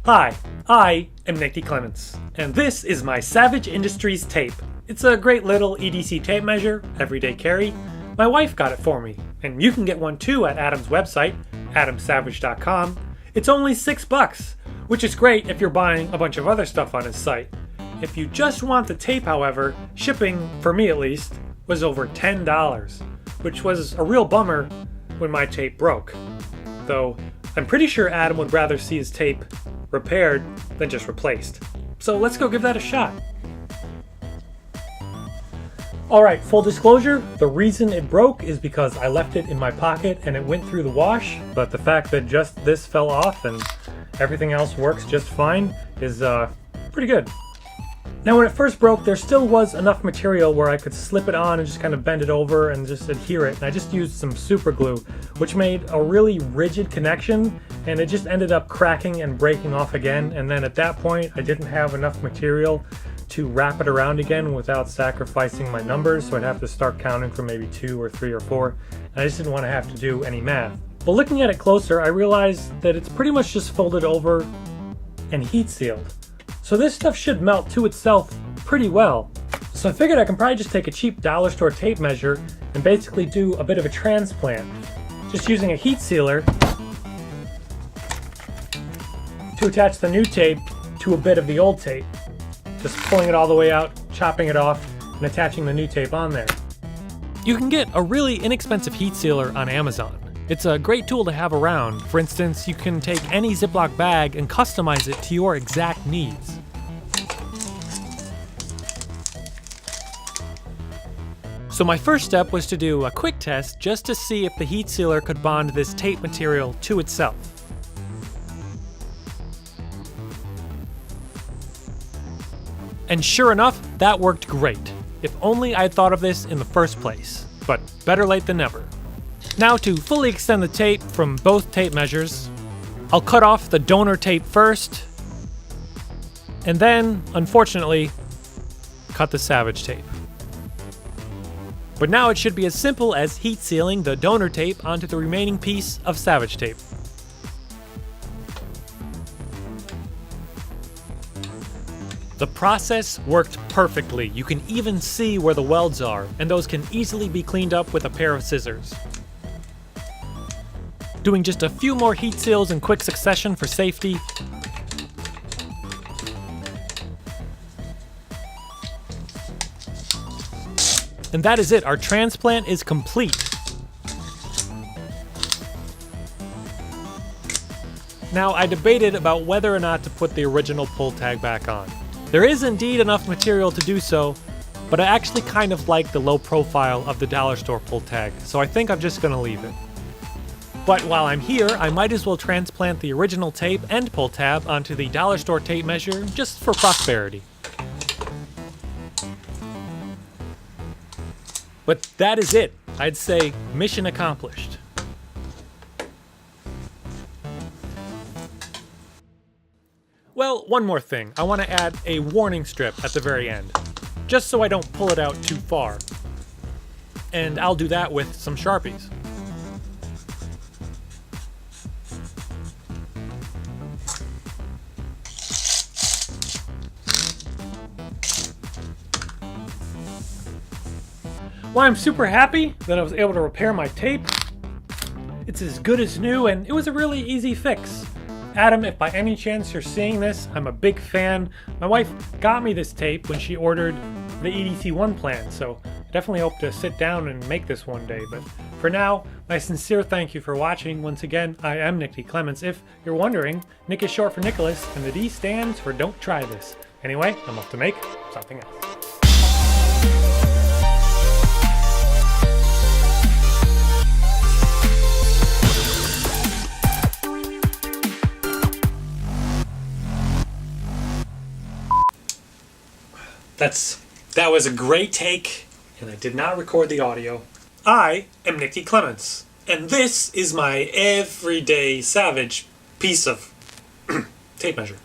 Hi, I am Clements, and this is my Savage Industries tape. It's a great little EDC tape measure, everyday carry. My wife got it for me, and you can get one too at Adam's website, adamsavage.com. It's only $6, which is great if you're buying a bunch of other stuff on his site. If you just want the tape, however, shipping, for me at least, was over $10, which was a real bummer when my tape broke. Though, I'm pretty sure Adam would rather see his tape repaired than just replaced. So let's go give that a shot. Alright, full disclosure, the reason it broke is because I left it in my pocket and it went through the wash, but the fact that just this fell off and everything else works just fine is pretty good. Now when it first broke, there still was enough material where I could slip it on and just kind of bend it over and just adhere it. And I just used some super glue, which made a really rigid connection, and it just ended up cracking and breaking off again. And then at that point, I didn't have enough material to wrap it around again without sacrificing my numbers, so I'd have to start counting from maybe 2 or 3 or 4, and I just didn't want to have to do any math. But looking at it closer, I realized that it's pretty much just folded over and heat sealed. So this stuff should melt to itself pretty well. So I figured I can probably just take a cheap dollar store tape measure and basically do a bit of a transplant. Just using a heat sealer to attach the new tape to a bit of the old tape. Just pulling it all the way out, chopping it off, and attaching the new tape on there. You can get a really inexpensive heat sealer on Amazon. It's a great tool to have around. For instance, you can take any Ziploc bag and customize it to your exact needs. So my first step was to do a quick test just to see if the heat sealer could bond this tape material to itself. And sure enough, that worked great. If only I'd thought of this in the first place. But better late than never. Now to fully extend the tape from both tape measures, I'll cut off the donor tape first, and then, unfortunately, cut the Savage tape. But now it should be as simple as heat sealing the donor tape onto the remaining piece of Savage tape. The process worked perfectly. You can even see where the welds are, and those can easily be cleaned up with a pair of scissors. Doing just a few more heat seals in quick succession for safety. And that is it, our transplant is complete. Now, I debated about whether or not to put the original pull tag back on. There is indeed enough material to do so, but I actually kind of like the low profile of the dollar store pull tag, so I think I'm just gonna leave it. But while I'm here, I might as well transplant the original tape and pull tab onto the dollar store tape measure just for prosperity. But that is it. I'd say mission accomplished. Well, one more thing. I want to add a warning strip at the very end, just so I don't pull it out too far. And I'll do that with some Sharpies. Well, I'm super happy that I was able to repair my tape. It's as good as new, and it was a really easy fix. Adam, if by any chance you're seeing this, I'm a big fan. My wife got me this tape when she ordered the EDC1 plan, so I definitely hope to sit down and make this one day. But for now, my sincere thank you for watching. Once again, I am Nick D. Clements. If you're wondering, Nick is short for Nicholas, and the D stands for Don't Try This. Anyway, I'm off to make something else. That was a great take, and I did not record the audio. I am Nick D. Clements, and this is my everyday Savage piece of tape measure.